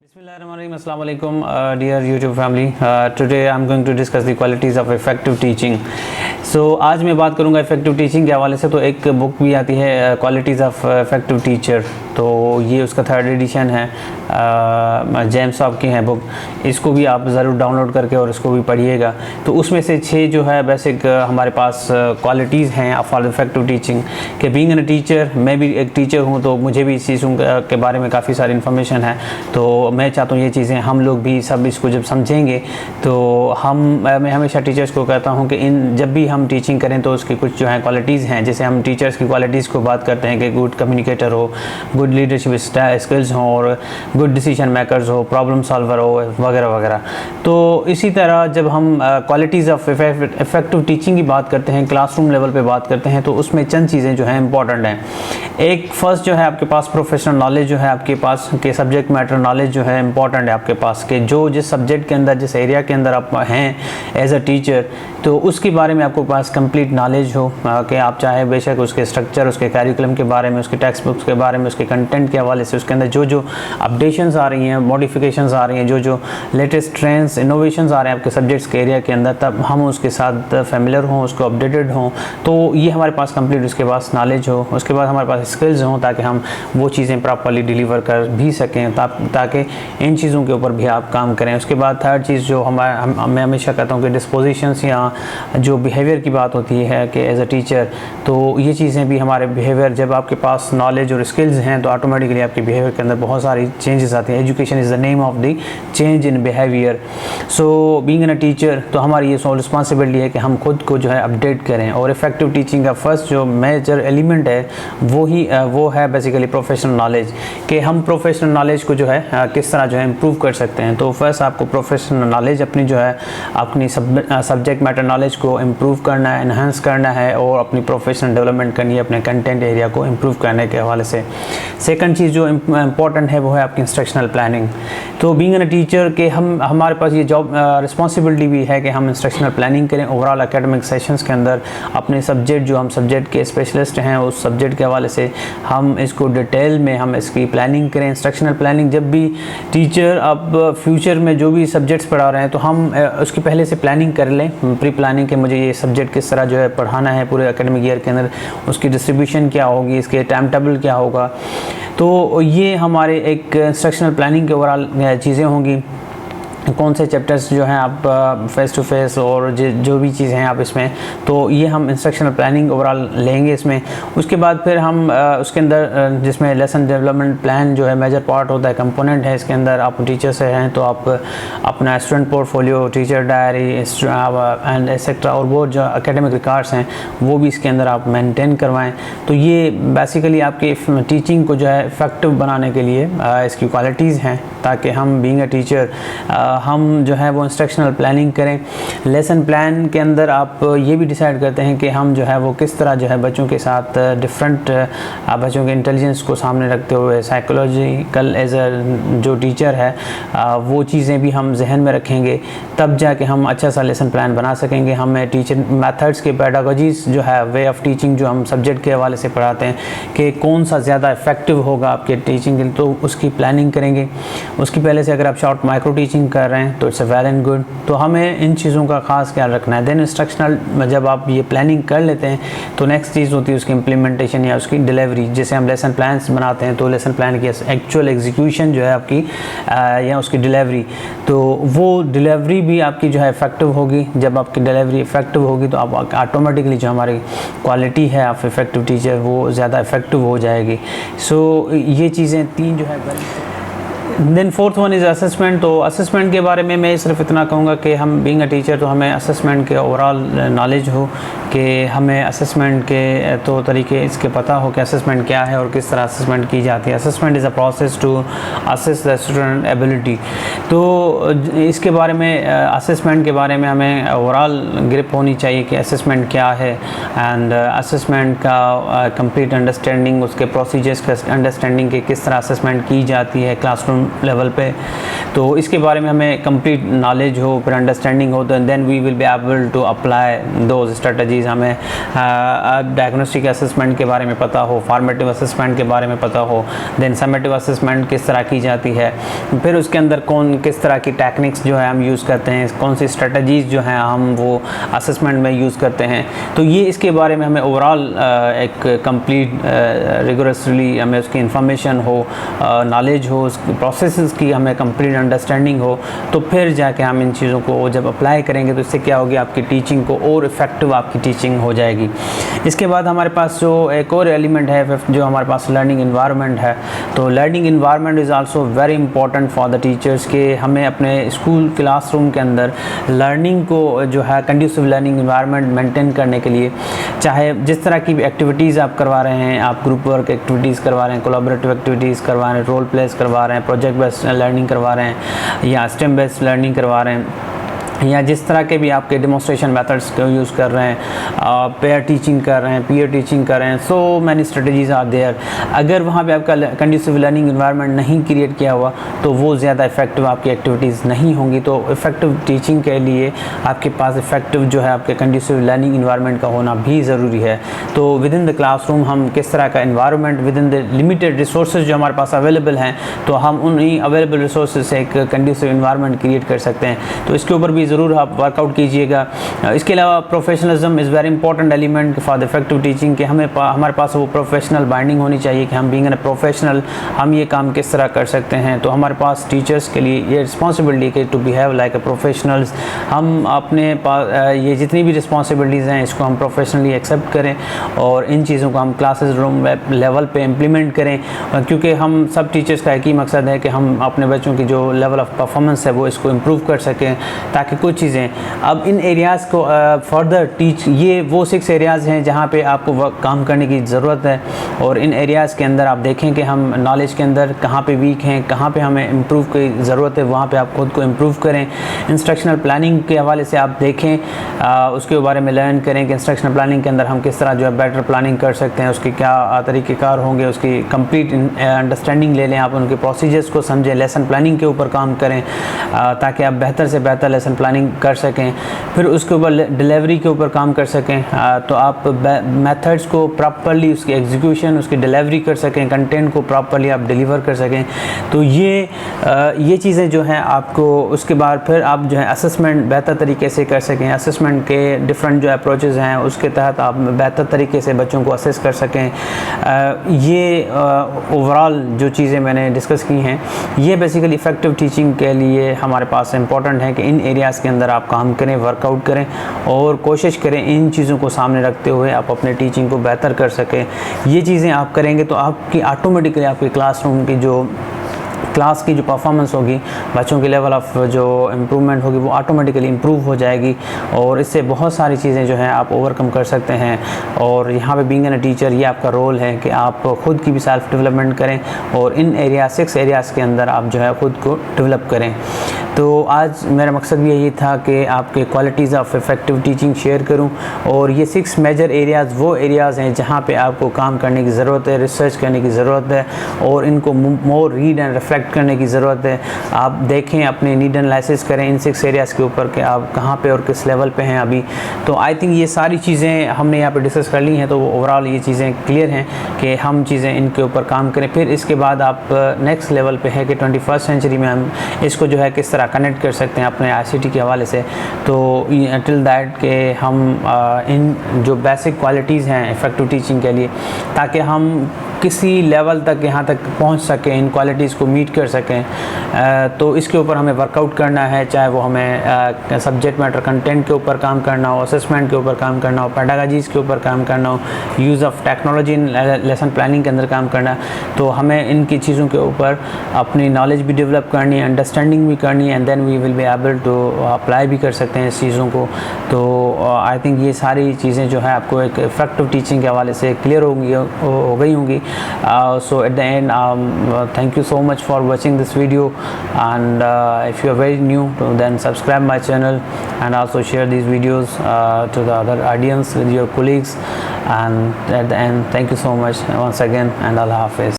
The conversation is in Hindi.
Bismillahirrahmanirrahim. Assalamu alaikum, dear YouTube family. Today I'm going to discuss the qualities of effective teaching. So आज मैं बात करूँगा इफ़ेक्टिव टीचिंग के हवाले से। तो एक बुक भी आती है क्वालिटीज़ ऑफ इफ़ेक्टिव टीचर, तो ये उसका 3rd एडिशन है, जेम्स साहब की है बुक। इसको भी आप ज़रूर डाउनलोड करके और इसको भी पढ़िएगा। तो उसमें से 6 जो है बेसिक हमारे पास क्वालिटीज़ हैं फॉर इफ़ेक्टिव टीचिंग कि बीइंग एन टीचर, मैं भी एक टीचर हूँ तो मुझे भी इस चीज़ों के बारे में काफ़ी सारी इन्फॉर्मेशन है। तो मैं चाहता हूँ ये चीज़ें हम लोग भी सब इसको जब समझेंगे तो मैं हमेशा टीचर्स को कहता हूँ कि जब भी हम टीचिंग करें तो उसकी कुछ जो है क्वालिटीज़ हैं। जैसे हम टीचर्स की क्वालिटीज़ को बात करते हैं कि गुड कम्युनिकेटर हो, गुड लीडरशिप स्किल्स हो, और गुड डिसीजन मेकर्स हो, प्रॉब्लम सॉल्वर हो, वगैरह वगैरह। तो इसी तरह जब हम क्वालिटीज़ ऑफ इफ़ेक्टिव टीचिंग की बात करते हैं, क्लासरूम लेवल पे बात करते हैं, तो उसमें चंद चीज़ें जो हैं इंपॉर्टेंट हैं। एक फर्स्ट जो है आपके पास प्रोफेशनल नॉलेज जो है आपके पास के सब्जेक्ट मैटर नॉलेज जो है इंपॉर्टेंट है आपके पास, कि जो जिस सब्जेक्ट के अंदर, जिस एरिया के अंदर आप हैं एज अ टीचर, तो उसके बारे में आपके पास कंप्लीट नॉलेज हो कि आप चाहे बेशक उसके स्ट्रक्चर, उसके कैरिकुलम के बारे में, उसके टेक्स्ट बुक्स के बारे में, उसके कंटेंट के हवाले से, उसके अंदर जो जो अपडेशंस आ रही हैं, मॉडिफिकेशंस आ रही हैं, जो जो लेटेस्ट ट्रेंड्स, इनोवेशंस आ रहे हैं आपके सब्जेक्ट्स के एरिया के अंदर, तब हम उसके साथ फेमिलियर हों, उसको अपडेटेड हों। तो ये हमारे पास कंप्लीट उसके पास नॉलेज हो। उसके बाद हमारे पास स्किल्स हों ताकि हम वो चीज़ें प्रॉपर्ली डिलीवर कर भी सकें, ताकि इन चीज़ों के ऊपर भी आप काम करें। उसके बाद 3rd चीज़ जो मैं हमेशा कहता हूँ कि डिस्पोजिशंस या जो बिहेवियर की बात होती है कि एज अ टीचर, तो ये चीज़ें भी हमारे बिहेवियर, जब आपके पास नॉलेज और स्किल्स हैं तो ऑटोमेटिकली आपके बिहेवियर के अंदर बहुत सारी चेंजेस आती हैं। Education is the name of the change in behaviour. So being an a teacher, तो हमारी ये सोल रिस्पॉन्सिबिलिटी है कि हम खुद को जो है अपडेट करें। और इफ़ेक्टिव टीचिंग का फर्स्ट जो मेजर एलिमेंट है वो है बेसिकली प्रोफेशनल नॉलेज, कि हम प्रोफेशनल नॉलेज को जो है किस तरह जो है इम्प्रूव कर सकते हैं। तो फर्स्ट आपको प्रोफेशनल नॉलेज अपनी जो है अपनी सब्जेक्ट मैटर नॉलेज को इम्प्रूव करना है, इन्हांस करना है, और अपनी प्रोफेशनल डेवलपमेंट करनी है, अपने कंटेंट एरिया को इम्प्रूव करने के हवाले से। सेकंड चीज़ जो इम्पॉर्टेंट है वो है आपकी इंस्ट्रक्शनल प्लानिंग। तो बीइंग एन टीचर के हमारे पास ये जॉब रिस्पॉन्सिबिलिटी भी है कि हम इंस्ट्रक्शनल प्लानिंग करें ओवरऑल एकेडमिक सेशंस के अंदर। अपने सब्जेक्ट, जो हम सब्जेक्ट के स्पेशलिस्ट हैं, उस सब्जेक्ट के हवाले से हम इसको डिटेल में हम इसकी प्लानिंग करें। इंस्ट्रक्शनल प्लानिंग, जब भी टीचर अब फ्यूचर में जो भी सब्जेक्ट्स पढ़ा रहे हैं तो हम उसकी पहले से प्लानिंग कर लें, प्री प्लानिंग, कि मुझे ये सब्जेक्ट किस तरह जो है पढ़ाना है पूरे एकेडमिक ईयर के अंदर, उसकी डिस्ट्रीब्यूशन क्या होगी, इसके टाइम टेबल क्या होगा। तो ये हमारे एक इंस्ट्रक्शनल प्लानिंग के ओवरऑल चीज़ें होंगी। कौन से चैप्टर्स जो हैं आप फेस टू फेस और जो भी चीज़ें हैं आप इसमें, तो ये हम इंस्ट्रक्शनल प्लानिंग ओवरऑल लेंगे इसमें। उसके बाद फिर हम उसके अंदर जिसमें लेसन डेवलपमेंट प्लान जो है मेजर पार्ट होता है, कंपोनेंट है इसके अंदर। आप टीचर से हैं तो आप अपना student portfolio, teacher diary and etcetera, और वो जो एकेडमिक रिकॉर्ड्स हैं वो भी इसके अंदर आप मेंटेन करवाएं। तो ये बेसिकली आपकी टीचिंग को जो है इफ़ेक्टिव बनाने के लिए इसकी क्वालिटीज़ हैं, ताकि हम बीइंग अ टीचर हम जो है वो इंस्ट्रक्शनल प्लानिंग करें। लेसन प्लान के अंदर आप ये भी डिसाइड करते हैं कि हम जो है वो किस तरह जो है बच्चों के साथ डिफरेंट बच्चों के इंटेलिजेंस को सामने रखते हुए साइकोलॉजिकल एज अ जो टीचर है वो चीज़ें भी हम जहन में रखेंगे, तब जाके हम अच्छा सा लेसन प्लान बना सकेंगे। हमें टीचर मेथड्स के पेडागोजीज जो है, वे ऑफ टीचिंग जो हम सब्जेक्ट के हवाले से पढ़ाते हैं, कि कौन सा ज़्यादा इफेक्टिव होगा आपके टीचिंग के लिए, तो उसकी प्लानिंग करेंगे। उसकी पहले से अगर आप शॉर्ट माइक्रो टीचिंग कर रहे हैं तो इट्स वेल एंड गुड, तो हमें इन चीज़ों का खास ख्याल रखना है। देन इंस्ट्रक्शनल, जब आप ये प्लानिंग कर लेते हैं तो नेक्स्ट चीज़ होती है उसकी इम्प्लीमेंटेशन या उसकी डिलीवरी। जैसे हम लेसन प्लान्स बनाते हैं तो लेसन प्लान की एक्चुअल एग्जीक्यूशन जो है आपकी या उसकी डिलीवरी, तो वो डिलीवरी भी आपकी जो है इफ़ेक्टिव होगी। जब आपकी डिलीवरी इफ़ेक्टिव होगी तो आप ऑटोमेटिकली जो हमारी क्वालिटी है आप इफ़ेक्टिव टीचर, वो ज़्यादा इफ़ेक्टिव हो जाएगी। सो ये चीज़ें 3 जो है। Then 4th one is assessment. तो असेसमेंट के बारे में मैं सिर्फ इतना कहूँगा कि हम बीइंग अ टीचर तो हमें असेसमेंट के ओवरऑल नॉलेज हो, कि हमें असेसमेंट के तो तरीके इसके पता हो कि असेसमेंट क्या है और किस तरह असेसमेंट की जाती है। Assessment is a process to assess the student ability. तो इसके बारे में, असेसमेंट के बारे में हमें ओवरऑल ग्रिप होनी चाहिए कि असेसमेंट क्या है, एंड असेसमेंट का कंप्लीट अंडरस्टैंडिंग, उसके प्रोसीजर्स का अंडरस्टैंडिंग, कि किस तरह असेसमेंट की जाती है क्लासरूम लेवल पे। तो इसके बारे में हमें कंप्लीट नॉलेज हो, फिर अंडरस्टैंडिंग हो, तो then we will be able to apply those strategies. हमें डायग्नोस्टिक असेसमेंट के बारे में पता हो, फॉर्मेटिव असेसमेंट के बारे में पता हो, देन समेटिव असेसमेंट किस तरह की जाती है, फिर उसके अंदर किस तरह की टेक्निक्स जो है हम यूज़ करते हैं, कौन सी स्ट्रेटजीज़ जो हैं हम वो असेसमेंट में यूज़ करते हैं। तो ये इसके बारे में हमें ओवरऑल एक कंप्लीट रिगोरसली हमें उसकी इंफॉर्मेशन हो, नॉलेज हो, उसकी प्रोसेसेस की हमें कंप्लीट अंडरस्टैंडिंग हो, तो फिर जाके हम इन चीज़ों को जब अप्लाई करेंगे तो इससे क्या होगी, आपकी टीचिंग को और इफ़ेक्टिव आपकी टीचिंग हो जाएगी। इसके बाद हमारे पास जो एक और एलिमेंट है जो हमारे पास लर्निंग इन्वायरमेंट है। तो learning environment is also very important for the teachers के हमें अपने स्कूल क्लासरूम के अंदर लर्निंग को जो है कंड्यूसिव लर्निंग इन्वायरमेंट मेंटेन करने के लिए, चाहे जिस तरह की भी एक्टिविटीज़ आप करवा रहे हैं, आप ग्रुप वर्क एक्टिविटीज़ करवा रहे हैं, कोलैबोरेटिव एक्टिविटीज़ करवा रहे हैं, रोल प्लेस करवा रहे हैं, प्रोजेक्ट बेस्ड लर्निंग करवा रहे हैं या स्टेम बेस्ड लर्निंग करवा रहे हैं, या जिस तरह के भी आपके डेमोस्ट्रेशन मेथड्स को यूज़ कर रहे हैं, पेयर टीचिंग कर रहे हैं, पीयर टीचिंग कर रहे हैं, so many strategies are there. अगर वहाँ पे आपका कंड्यूसिव लर्निंग इन्वायरमेंट नहीं क्रिएट किया हुआ तो वो ज़्यादा इफेक्टिव आपकी एक्टिविटीज़ नहीं होंगी। तो इफेक्टिव टीचिंग के लिए आपके पास इफेक्टिव जो है आपके कंड्यूसिव लर्निंग इन्वायरमेंट का होना भी ज़रूरी है। तो विद इन द क्लासरूम हम किस तरह का environment with in the limited resources जो हमारे पास अवेलेबल हैं, तो हम उन्हीं अवेलेबल रिसोर्सेज से एक कंड्यूसिव इन्वायरमेंट क्रिएट कर सकते हैं। तो इसके ऊपर भी ज़रूर आप वर्कआउट कीजिएगा। इसके अलावा professionalism is very important element for the effective teaching कि हमारे पास वो प्रोफेशनल बाइंडिंग होनी चाहिए कि हम बीइंग अ प्रोफेशनल हम ये काम किस तरह कर सकते हैं। तो हमारे पास टीचर्स के लिए ये रिस्पॉन्सिबिलिटी कि to behave like a professionals, हम अपने पास ये जितनी भी रिस्पॉन्सिबिलिटीज़ हैं इसको हम प्रोफेशनली एक्सेप्ट करें और इन चीज़ों को हम क्लासेस रूम लेवल पे इम्प्लीमेंट करें, क्योंकि हम सब टीचर्स का एक ही मकसद है कि हम अपने बच्चों की जो लेवल ऑफ परफॉर्मेंस है वो इसको इम्प्रूव कर सकें, ताकि कुछ चीज़ें अब इन एरियाज़ को फर्दर टीच, ये वो 6 एरियाज़ हैं जहाँ पे आपको काम करने की ज़रूरत है। और इन एरियाज़ के अंदर आप देखें कि हम नॉलेज के अंदर कहाँ पे वीक हैं, कहाँ पे हमें इम्प्रूव की ज़रूरत है, वहाँ पे आप खुद को इम्प्रूव करें। इंस्ट्रक्शनल प्लानिंग के हवाले से आप देखें, उसके बारे में लर्न करें कि इंस्ट्रक्शनल प्लानिंग के अंदर हम किस तरह जो है बेटर प्लानिंग कर सकते हैं, उसके क्या तरीक़ेकार होंगे, उसकी कंप्लीट अंडरस्टैंडिंग ले लें, आप उनके प्रोसीजर्स को समझें, लेसन प्लानिंग के ऊपर काम करें ताकि आप बेहतर से बेहतर लेसन प्लानिंग कर सकें। फिर उसके ऊपर डिलीवरी के ऊपर काम कर सकें, तो आप मेथड्स को प्रॉपर्ली उसकी एग्जीक्यूशन, उसकी डिलीवरी कर सकें, कंटेंट को प्रॉपर्ली आप डिलीवर कर सकें। तो ये चीज़ें जो हैं आपको, उसके बाद फिर आप जो है असेसमेंट बेहतर तरीके से कर सकें। असेसमेंट के डिफरेंट जो अप्रोचेज़ हैं उसके तहत आप बेहतर तरीके से बच्चों को असेस कर सकें। ये ओवरऑल जो चीज़ें मैंने डिस्कस की हैं ये बेसिकली इफ़ेक्टिव टीचिंग के लिए हमारे पास इंपॉर्टेंट है कि इन एरियाज़ के अंदर आप काम करें, वर्कआउट करें और कोशिश करें इन चीज़ों को सामने रखते हुए आप अपने टीचिंग को बेहतर कर सकें। ये चीज़ें आप करेंगे तो आपकी ऑटोमेटिकली आपके क्लासरूम की जो क्लास की जो परफॉर्मेंस होगी, बच्चों की लेवल ऑफ जो इम्प्रूवमेंट होगी वो ऑटोमेटिकली इम्प्रूव हो जाएगी और इससे बहुत सारी चीज़ें जो हैं आप ओवरकम कर सकते हैं। और यहाँ पे बीइंग एन टीचर ये आपका रोल है कि आप ख़ुद की भी सेल्फ डेवलपमेंट करें और इन एरिया 6 एरियाज़ के अंदर आप जो है ख़ुद को डेवलप करें। तो आज मेरा मकसद भी यही था कि आपके qualities of effective teaching share करूं और ये 6 मेजर एरियाज़ वो एरियाज़ हैं जहां पे आपको काम करने की ज़रूरत है, रिसर्च करने की ज़रूरत है और इनको मोर रीड एंड रिफ्लेक्ट करने की ज़रूरत है। आप देखें, अपने नीड एनालिसिस करें इन 6 एरियाज़ के ऊपर कि आप कहाँ पे और किस लेवल पे हैं अभी। तो आई थिंक ये सारी चीज़ें हमने यहाँ पे डिस्कस कर ली हैं, तो ओवरऑल ये चीज़ें क्लियर हैं कि हम चीज़ें इनके ऊपर काम करें। फिर इसके बाद आप नेक्स्ट लेवल पे है कि 21st सेंचुरी में हम इसको जो है किस तरह कनेक्ट कर सकते हैं अपने ICT के हवाले से। तो टिल दैट कि हम इन जो बेसिक क्वालिटीज़ हैं इफ़ेक्टिव टीचिंग के लिए, ताकि हम किसी लेवल तक यहाँ तक पहुँच सकें, इन क्वालिटीज़ को मीट कर सकें, तो इसके ऊपर हमें वर्कआउट करना है। चाहे वो हमें सब्जेक्ट मैटर कंटेंट के ऊपर काम करना हो, असेसमेंट के ऊपर काम करना हो, पेडागोजीज़ के ऊपर काम करना हो, use of technology in lesson planning के अंदर काम करना है। तो हमें इनकी चीज़ों के ऊपर अपनी नॉलेज भी डेवलप करनी है, अंडरस्टैंडिंग भी करनी है, and then we will be able to apply भी कर सकते हैं इस चीज़ों को। तो आई थिंक ये सारी चीज़ें जो है आपको एक इफ़ेक्टिव टीचिंग के हवाले से क्लियर हो गई होंगी। So at the end, thank you so much for watching this video, and if you are very new, then subscribe my channel and also share these videos to the other audience with your colleagues. And at the end, thank you so much once again, and Allah Hafiz.